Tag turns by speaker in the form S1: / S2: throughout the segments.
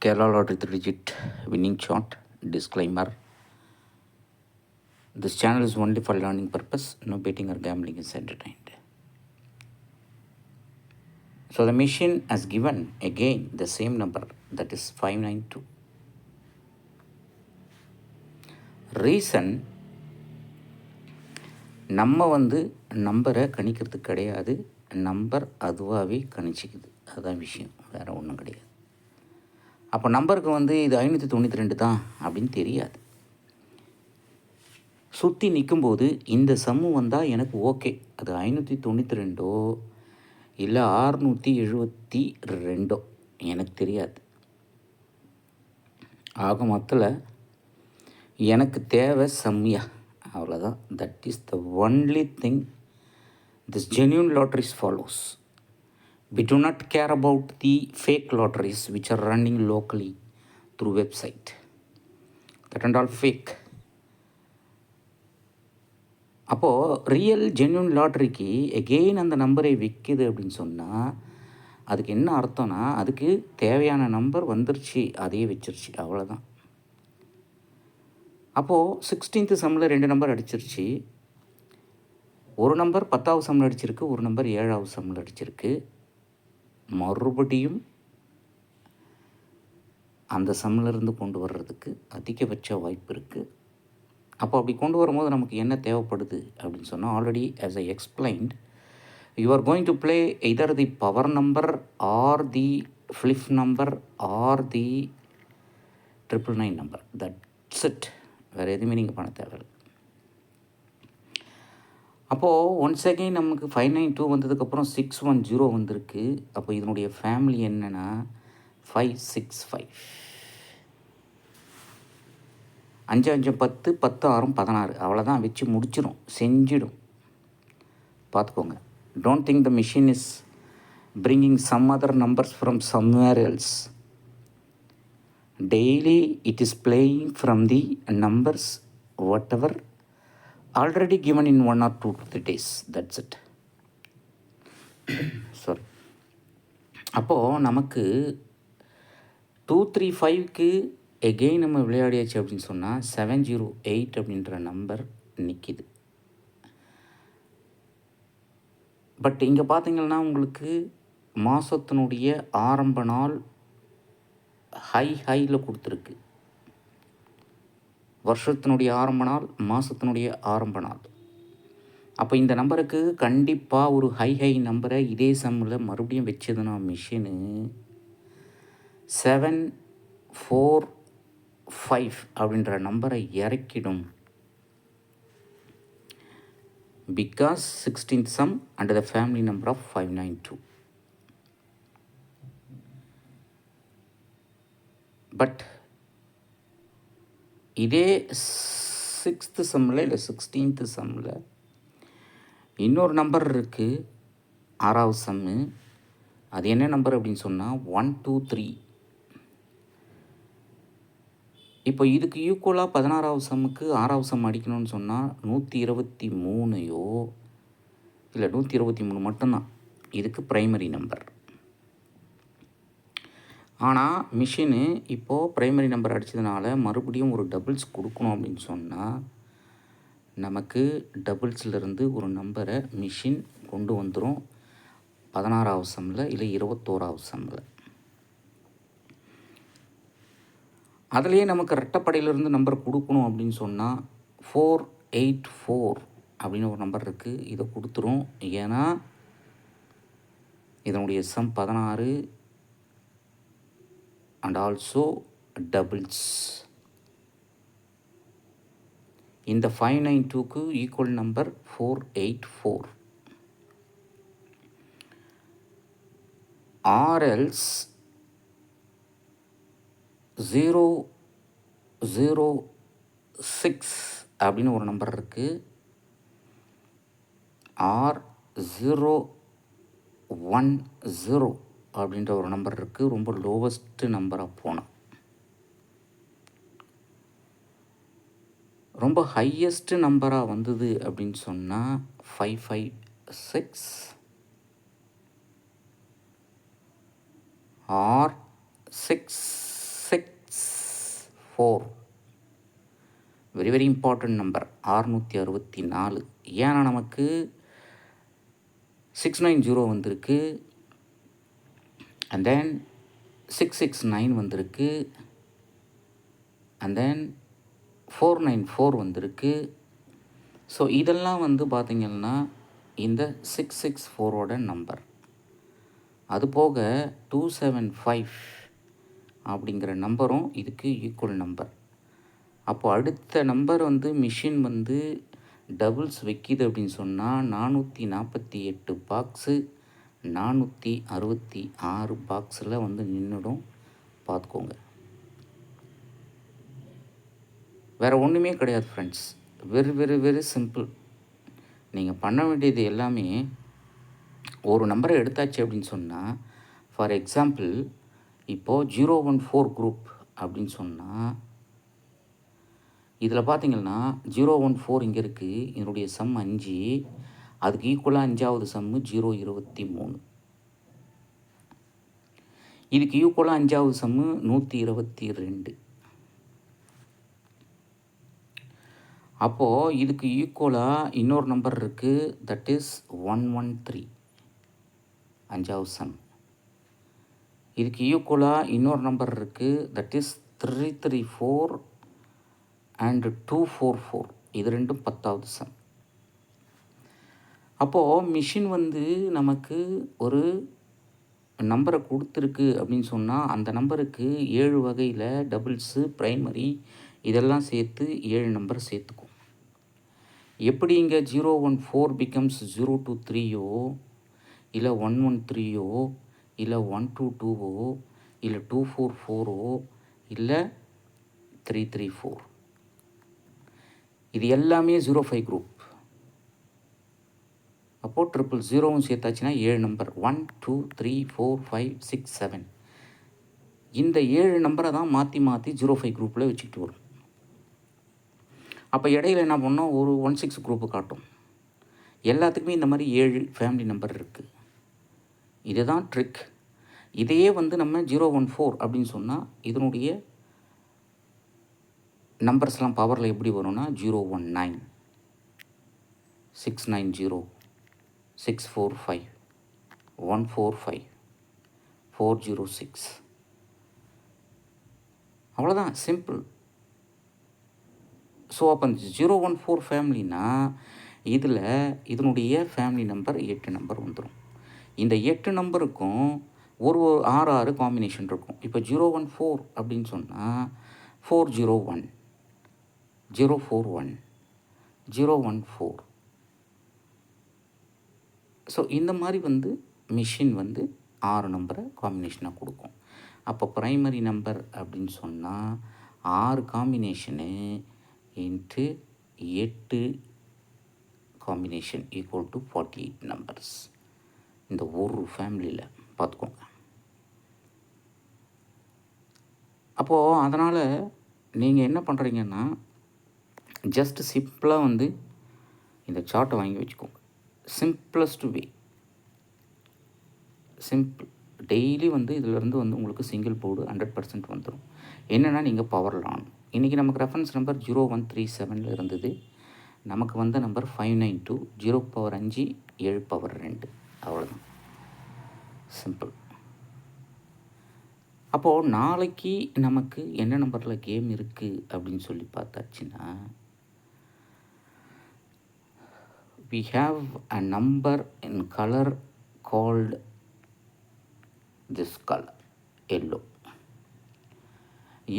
S1: Kerala Lottery 3-digit winning chart. Disclaimer. This channel is only for learning purpose. No betting or gambling is entertained. So the machine has given again the same number, that is 592. Reason, நம்ம நம்பரை கணிக்கிறது கிடையாது, number அதுவாகவே கணிச்சிக்குது. அதுதான் விஷயம், வேறு ஒன்றும் கிடையாது. அப்போ நம்பருக்கு இது 592 தான் அப்படின்னு தெரியாது. சுற்றி நிற்கும்போது இந்த சம்மு வந்தால் எனக்கு ஓகே, அது 592 இல்லை 672 எனக்கு தெரியாது. ஆக மொத்தத்தில் எனக்கு தேவை சம்மியா, அவ்வளோதான். That is the only thing this genuine lotteries follows. We do not care about the fake lotteries which are running locally through website. That and all fake. அப்போது ரியல் ஜென்யூன் லாட்ரிக்கு எகெயின் அந்த நம்பரை விற்கிது அப்படின்னு சொன்னால் அதுக்கு என்ன அர்த்தம்னா, அதுக்கு தேவையான நம்பர் வந்துருச்சு, அதையே வச்சிருச்சு, அவ்வளோதான். அப்போது 16th சம்மில் 2 நம்பர் அடிச்சிருச்சு. ஒரு நம்பர் 10வது சம்மில் அடிச்சிருக்கு, ஒரு நம்பர் 7வது சம்மில் அடிச்சிருக்கு. மறுபடியும் அந்த சம்மிலிருந்து கொண்டு வர்றதுக்கு அதிகபட்ச வாய்ப்பு இருக்குது. அப்போ அப்படி கொண்டு வரும்போது நமக்கு என்ன தேவைப்படுது அப்படின்னு சொன்னால், already as I explained, you are going to play either the power number or the flip number or the 999 number. That's it. வேறு எதுவுமே நீங்கள் பண்ண தேவையில்லை. அப்போது ஒன்ஸ் அகெயின் நமக்கு 592 வந்ததுக்கப்புறம் 610 வந்திருக்கு. அப்போ இதனுடைய ஃபேமிலி என்னென்னா 565. 5 5 10, 10 6 16, அவ்வளோதான், வச்சு முடிச்சிடும், செஞ்சிடும். பார்த்துக்கோங்க. Don't think the machine is bringing some other numbers from somewhere else. Daily it is playing from the numbers whatever already given in 1 or 2 days. That's it. Sorry. அப்போது நமக்கு 235க்கு எகெயின் நம்ம விளையாடியாச்சு அப்படின்னு சொன்னால் 708 அப்படின்ற நம்பர் நிற்கிது. பட் இங்கே பார்த்தீங்கன்னா உங்களுக்கு மாதத்தினுடைய ஆரம்ப நாள் ஹையில் கொடுத்துருக்கு. வருஷத்தினுடைய ஆரம்ப நாள், மாதத்தினுடைய ஆரம்ப நாள். அப்போ இந்த நம்பருக்கு கண்டிப்பாக ஒரு ஹை நம்பரை இதே சம்மில் மறுபடியும் வச்சதுன்னா மிஷினு 745 அப்படின்ற நம்பரை இறக்கிடும். Because 16th sum under the family number of 592. But இதே 6th சம்மில் இல்லை 16th சம்மில் இன்னொரு நம்பர் இருக்குது, 6வது சம்மு. அது என்ன நம்பர் அப்படின்னு சொன்னால் 123. இப்போ இதுக்கு ஈக்குவலாக 16வது சம்முக்கு 6வது சம் அடிக்கணும்னு சொன்னால் 123யோ இல்லை 123 மட்டும்தான் இதுக்கு ப்ரைமரி நம்பர். ஆனால் மிஷினு இப்போது ப்ரைமரி நம்பர் அடித்ததுனால மறுபடியும் ஒரு டபுள்ஸ் கொடுக்கணும் அப்படின்னு சொன்னால் நமக்கு டபுள்ஸ்லேருந்து ஒரு நம்பரை மிஷின் கொண்டு வந்துடும் 16வது சம்மில் இல்லை 21வது சம்மில். அதுலேயே நமக்கு ரெட்டப்படையிலிருந்து நம்பர் கொடுக்கணும் அப்படின்னு சொன்னால் 484 அப்படின்னு ஒரு நம்பர் இருக்குது, இதை கொடுத்துரும். ஏன்னா இதனுடைய சம் 16 and also doubles. இந்த 592க்கு ஈக்குவல் நம்பர் 484. or else 006 அப்படின்னு ஒரு நம்பர் இருக்குது, ஆர் 010 அப்படின்ற ஒரு நம்பர் இருக்குது. ரொம்ப லோவஸ்ட்டு நம்பராக போனால், ரொம்ப ஹையஸ்ட்டு நம்பராக வந்தது அப்படின்னு சொன்னால் 556 or 6 4 very very important number 664. ஏன்னா நமக்கு 690 வந்திருக்கு, அண்ட் தென் 669 வந்திருக்கு, அண்ட் தென் 494 வந்திருக்கு. ஸோ இதெல்லாம் வந்து பார்த்திங்கன்னா இந்த 664ஓட நம்பர். அது போக 275 அப்படிங்கிற நம்பரும் இதுக்கு ஈக்குவல் நம்பர். அப்போது அடுத்த நம்பர் வந்து மிஷின் வந்து டபுள்ஸ் வைக்கிது அப்படின்னு சொன்னால் 448 பாக்ஸு 466 பாக்ஸில் வந்து நின்றுடும். பார்த்துக்கோங்க. வேறு ஒன்றுமே கிடையாது friends. Very very very simple. நீங்கள் பண்ண வேண்டியது எல்லாமே ஒரு நம்பரை எடுத்தாச்சு அப்படின்னு சொன்னால், ஃபார் எக்ஸாம்பிள் இப்போது 014 குரூப் அப்படின்னு சொன்னால், இதில் பார்த்தீங்கன்னா 014 இங்கே இருக்குது, இதனுடைய சம் 5, அதுக்கு ஈக்குவலாக 5வது சம்மு 023, இதுக்கு ஈக்குவலாக 5வது சம்மு 122. அப்போது இதுக்கு ஈக்குவலாக இன்னொரு நம்பர் இருக்குது, தட் இஸ் 113, 5வது சம். இதுக்கு ஈக்குவலாக இன்னொரு நம்பர் இருக்குது, தட் இஸ் 334 அண்ட் 244, இது ரெண்டும் 10வது சம். அப்போது மிஷின் வந்து நமக்கு ஒரு நம்பரை கொடுத்துருக்கு அப்படின்னு சொன்னால், அந்த நம்பருக்கு 7 வகையில் டபுள்ஸு, ப்ரைமரி இதெல்லாம் சேர்த்து 7 நம்பர் சேர்த்துக்கும். எப்படி இங்கே 014 பிகம்ஸ் 023யோ இல்லை 113யோ இல்லை 122வோ இல்லை 244ஓ இல்லை 334, இது எல்லாமே 05 குரூப். அப்போது 000வும் சேர்த்தாச்சுன்னா 7 நம்பர், 1 2 3 4 5 6 7. இந்த 7 நம்பரை தான் மாற்றி மாற்றி 05 குரூப்பில் வச்சுக்கிட்டு வரும். அப்போ இடையில என்ன பண்ணோம், ஒரு 16 குரூப்பு காட்டும். எல்லாத்துக்குமே இந்த மாதிரி 7 ஃபேமிலி நம்பர் இருக்குது. இதுதான் ட்ரிக். இதையே வந்து நம்ம 014 அப்படின்னு சொன்னால் இதனுடைய நம்பர்ஸ்லாம் பவரில் எப்படி வரும்னா 019, 690, 645, 145, 406. அவ்வளோதான், சிம்பிள். ஸோ அப்போ 014 ஃபேமிலினா இதில் இதனுடைய ஃபேமிலி நம்பர் 8 நம்பர் வந்துடும். இந்த 8 நம்பருக்கும் ஒரு 6 காம்பினேஷன் இருக்கும். இப்போ 014 அப்படின்னு சொன்னால் 401, 041, 014. ஸோ இந்த மாதிரி வந்து மிஷின் வந்து 6 நம்பரை காம்பினேஷனாக கொடுக்கும். அப்போ ப்ரைமரி நம்பர் அப்படின்னு சொன்னால் 6 combination into 8 combination equal to 48 numbers. இந்த ஒரு ஃபேமிலியில் பார்த்துக்கோங்க. அப்போது அதனால் நீங்கள் என்ன பண்ணுறீங்கன்னா, ஜஸ்ட் சிம்பிளாக வந்து இந்த சார்ட்டை வாங்கி வச்சுக்கோங்க. சிம்பிளஸ்ட் வே, சிம்பிள். டெய்லி வந்து இதிலேருந்து வந்து உங்களுக்கு சிங்கிள் போர்டு 100% வந்துடும். என்னென்னா நீங்கள் பவர் லான். இன்றைக்கி நமக்கு ரெஃபரன்ஸ் நம்பர் 0137 இருந்தது. நமக்கு வந்த நம்பர் 592, 0 பவர் 5, 7 பவர் 2. அவ்வளோதான், சிம்பிள். அப்போது நாளைக்கு நமக்கு என்ன நம்பரில் கேம் இருக்குது அப்படின்னு சொல்லி பார்த்தாச்சுன்னா, we have a number in color called this color, yellow.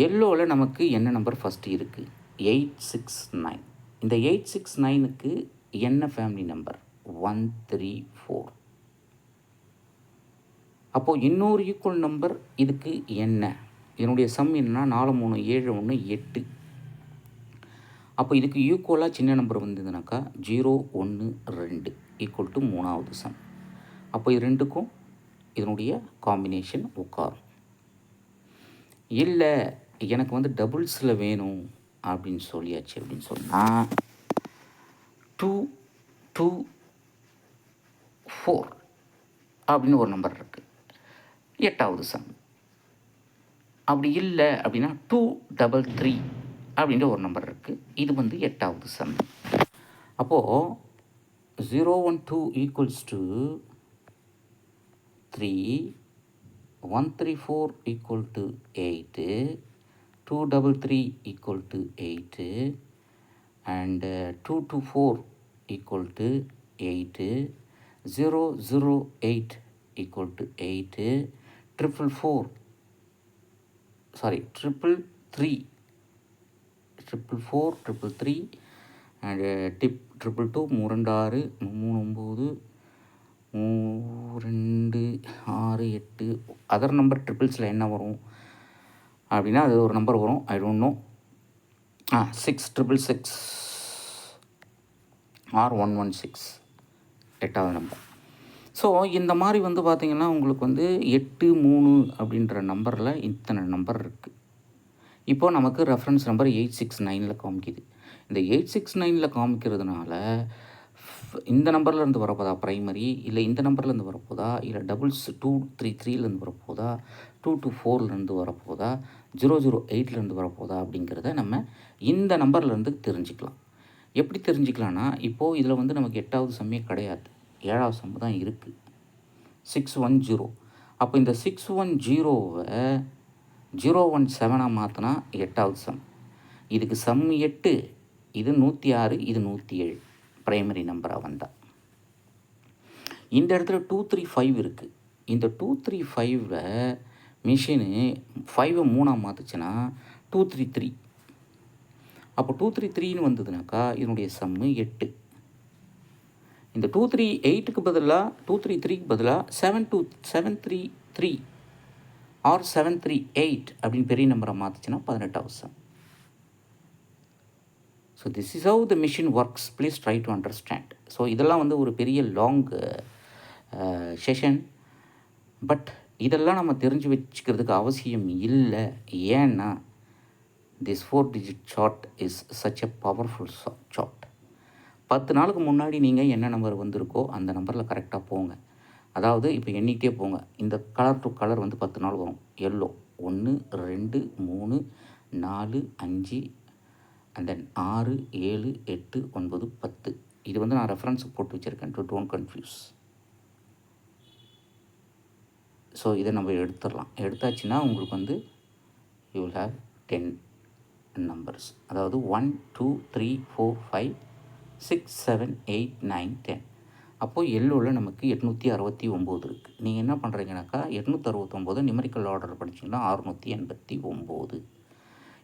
S1: எல்லோவில் நமக்கு என்ன நம்பர் ஃபஸ்ட்டு இருக்குது, 869. இந்த 869க்கு என்ன ஃபேமிலி நம்பர், 134. அப்போது இன்னொரு ஈக்குவல் நம்பர் இதுக்கு என்ன, இதனுடைய சம் என்னன்னா 4 3 7 1 8. அப்போ இதுக்கு ஈக்குவலாக சின்ன நம்பர் வந்ததுனாக்கா 0 1 2 ஈக்குவல் டு 3வது சம். அப்போ இது ரெண்டுக்கும் இதனுடைய காம்பினேஷன் உட்காரும். இல்லை எனக்கு வந்து டபுள்ஸில் வேணும் அப்படின்னு சொல்லியாச்சு அப்படின்னு சொன்னால் 2 2 4 அப்படின்னு ஒரு நம்பர் இருக்குது, 8வது சம். அப்படி இல்லை அப்படின்னா 233 அப்படின்ற ஒரு நம்பர் இருக்குது. இது வந்து 8வது சம். அப்போது 012 equals to 3, 134 equal to 8, 233 equal to 8 and 224 equal to 8, 008 equal to 8, 444 and tip 222 3 6 3 6 8 other number ட்ரிபிள்ஸில் என்ன வரும் அப்படின்னா அது ஒரு நம்பர் வரும், ஐ டோன்ட் நோ. 666 ஆர் 116 8வது நம்பர். ஸோ இந்த மாதிரி வந்து பார்த்திங்கன்னா உங்களுக்கு வந்து 83 அப்படின்ற நம்பரில் இத்தனை நம்பர் இருக்குது. இப்போது நமக்கு ரெஃபரன்ஸ் நம்பர் 869 காமிக்குது. இந்த 869 காமிக்கிறதுனால இந்த நம்பர்லேருந்து வரப்போதா ப்ரைமரி, இல்லை இந்த நம்பர்லேருந்து வரப்போதா, இல்லை டபுள்ஸ் 233லேருந்து வரப்போதா, 224லேருந்து வரப்போதா, 008லேருந்து வரப்போதா அப்படிங்கிறத நம்ம இந்த நம்பர்லேருந்து தெரிஞ்சுக்கலாம். எப்படி தெரிஞ்சுக்கலான்னா, இப்போது இதில் வந்து நமக்கு 8வது சம்மே கிடையாது, 7வது சம்மு தான் இருக்குது, 610. அப்போ இந்த 610வை 017 மாற்றினா 8வது சம். இதுக்கு சம் 8, இது 106, இது 107 ப்ரைமரி நம்பராக வந்தால். இந்த இடத்துல 235 இருக்குது. இந்த 235வை மிஷினு 5 3 மாற்றுச்சுன்னா 233. அப்போ 233ன்னு வந்ததுனாக்கா இதனுடைய சம்மு 8. இந்த 238க்கு பதிலாக 233க்கு பதிலாக 733 ஆர் 738 அப்படின்னு பெரிய நம்பரை மாற்றுச்சுன்னா 18வது sum. So this is how the machine works. Please try to understand. So இதெல்லாம் வந்து ஒரு பெரிய லாங் செஷன், பட் இதெல்லாம் நம்ம தெரிஞ்சு வச்சுக்கிறதுக்கு அவசியம் இல்லை. ஏன்னா this 4-digit chart is such a powerful chart. 10 நாளுக்கு முன்னாடி நீங்கள் என்ன நம்பர் வந்திருக்கோ அந்த நம்பரில் கரெக்டாக போங்க. அதாவது இப்போ எண்ணிக்கிட்டே போங்க. இந்த கலர் டு கலர் வந்து 10 நாள் வரும். Yellow 1 2 3 4 5 and then 6 7 8 9 10. இது வந்து நான் ரெஃபரன்ஸுக்கு போட்டு வச்சுருக்கேன், டு டோன்ட் கன்ஃபியூஸ். ஸோ இதை நம்ம எடுத்தாச்சுன்னா உங்களுக்கு வந்து யூ வில் ஹேவ் 10 நம்பர்ஸ். அதாவது 1 2 3 4 5 6 7 8 9 10. அப்போது எல்லோவில் நமக்கு 869 இருக்குது. நீங்கள் என்ன பண்ணுறீங்கனாக்கா 869 நியூமெரிக்கல் ஆர்டர் படிச்சிங்கன்னா 689.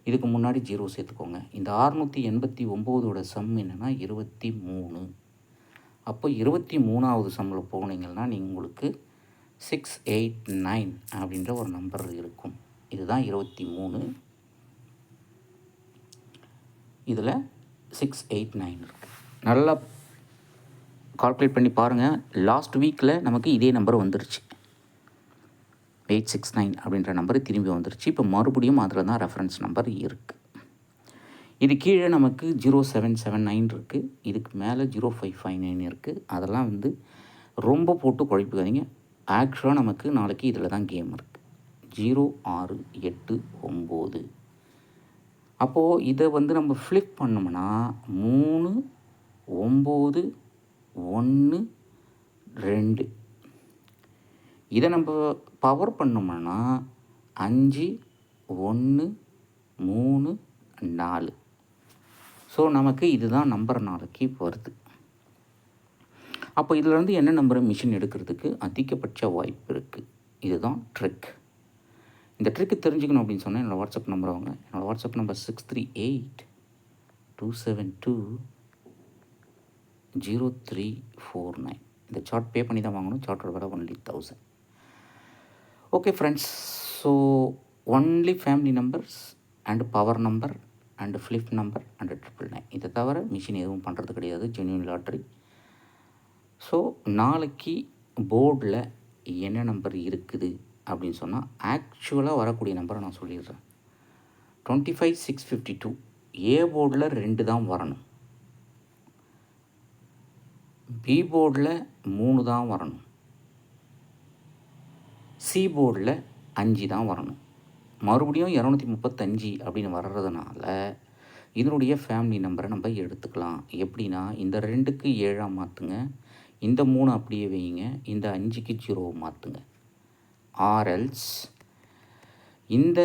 S1: இதுக்கு முன்னாடி 0 சேர்த்துக்கோங்க. இந்த 689ஓட சம் என்னென்னா 23. அப்போ 23வது சம்மில் போனீங்கன்னா நீங்கள் உங்களுக்கு 689 அப்படின்ற ஒரு நம்பர் இருக்கும். இதுதான் 23. இதில் 689 இருக்குது. நல்லா கால்குலேட் பண்ணி பாருங்கள். லாஸ்ட் வீக்கில் நமக்கு இதே நம்பர் வந்துருச்சு, 869 அப்படின்ற நம்பர் திரும்பி வந்துருச்சு. இப்போ மறுபடியும் அதில் தான் ரெஃபரன்ஸ் நம்பர் இருக்குது. இது கீழே நமக்கு 0779 இருக்குது, இதுக்கு மேலே 0559 இருக்குது. அதெல்லாம் வந்து ரொம்ப போட்டு குழப்பிக்காதீங்க. ஆக்சுவலாக நமக்கு நாளைக்கு இதில் தான் கேம் இருக்குது, 0 6 8 9. அப்போது இதை வந்து நம்ம ஃப்ளிப் பண்ணோம்னா 3 9 1 2. இதை நம்ம பவர் பண்ணோம்னா 5 1 3 4. ஸோ நமக்கு இதுதான் நம்பர் நாளைக்கு வருது. அப்போ இதிலேருந்து என்ன நம்பரை மிஷின் எடுக்கிறதுக்கு அதிகபட்ச வாய்ப்பு இருக்குது. இதுதான் ட்ரிக். இந்த ட்ரிக்கு தெரிஞ்சுக்கணும் அப்படின்னு சொன்னால் என்னோடய வாட்ஸ்அப் நம்பர் வாங்க. என்னோடய வாட்ஸ்அப் நம்பர் 638-272-0349. இந்த சார்ட் பே பண்ணி தான் வாங்கணும். சார்ட்டோட விலை only 1000. Okay friends, so only family numbers and power number and flip number and 999. இதை தவிர மிஷின் எதுவும் பண்ணுறது கிடையாது, ஜென்யூன் லாட்ரி. ஸோ நாளைக்கு போர்டில் என்ன நம்பர் இருக்குது அப்படின்னு சொன்னால் ஆக்சுவலாக வரக்கூடிய நம்பரை நான் சொல்லிடுறேன். 25652. ஏ போர்டில் 2 தான் வரணும், பி போர்டில் 3 தான் வரணும், சி போர்டில் 5 தான் வரணும். மறுபடியும் 235 அப்படின்னு வர்றதுனால இதனுடைய ஃபேமிலி நம்பரை நம்ம எடுத்துக்கலாம். எப்படின்னா இந்த 2க்கு 7ஆக மாற்றுங்க, இந்த 3 அப்படியே வைங்க, இந்த 5க்கு 0 மாற்றுங்க. ஆர்எல்ஸ் இந்த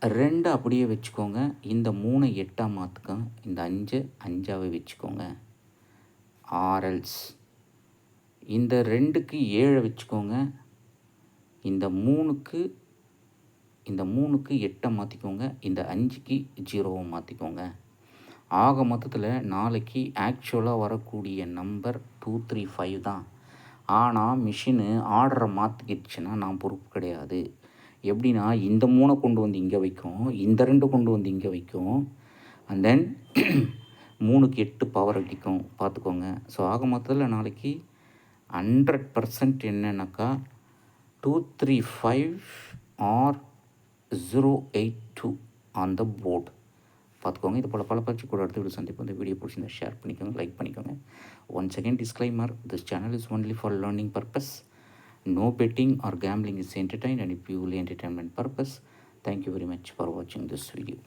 S1: 2 அப்படியே வச்சுக்கோங்க, இந்த 3 8ஆக மாற்றுக்கோங்க, இந்த 5 5ஆகவே வச்சுக்கோங்க. ஆர்எல்ஸ் இந்த 2க்கு 7 வச்சுக்கோங்க, இந்த 3க்கு 8 மாற்றிக்கோங்க, இந்த 5க்கு 0 மாற்றிக்கோங்க. ஆக மொத்தத்தில் நாளைக்கு ஆக்சுவலாக வரக்கூடிய நம்பர் 235 தான். ஆனால் மிஷினு ஆர்டரை மாற்றிக்கிடுச்சுன்னா நான் பொறுப்பு கிடையாது. எப்படின்னா இந்த 3 கொண்டு வந்து இங்கே வைக்கும், இந்த 2 கொண்டு வந்து இங்கே வைக்கும், அண்ட் தென் 3க்கு 8 பவர் அடிக்கும் பார்த்துக்கோங்க. ஸோ ஆக மொத்தத்தில் நாளைக்கு 100% என்னன்னாக்கா 235 or 082 ஆன் த போர்டு பார்த்துக்கோங்க. இது போல் பல பயிற்சி கூட அடுத்த வீடியோ சந்திப்பு. இந்த வீடியோ பிடிச்சிருந்தா ஷேர் பண்ணிக்கோங்க, லைக் பண்ணிக்கோங்க. Once again disclaimer, this channel is only for learning purpose. No betting or gambling is entertained and purely entertainment purpose. Thank you very much for watching this video.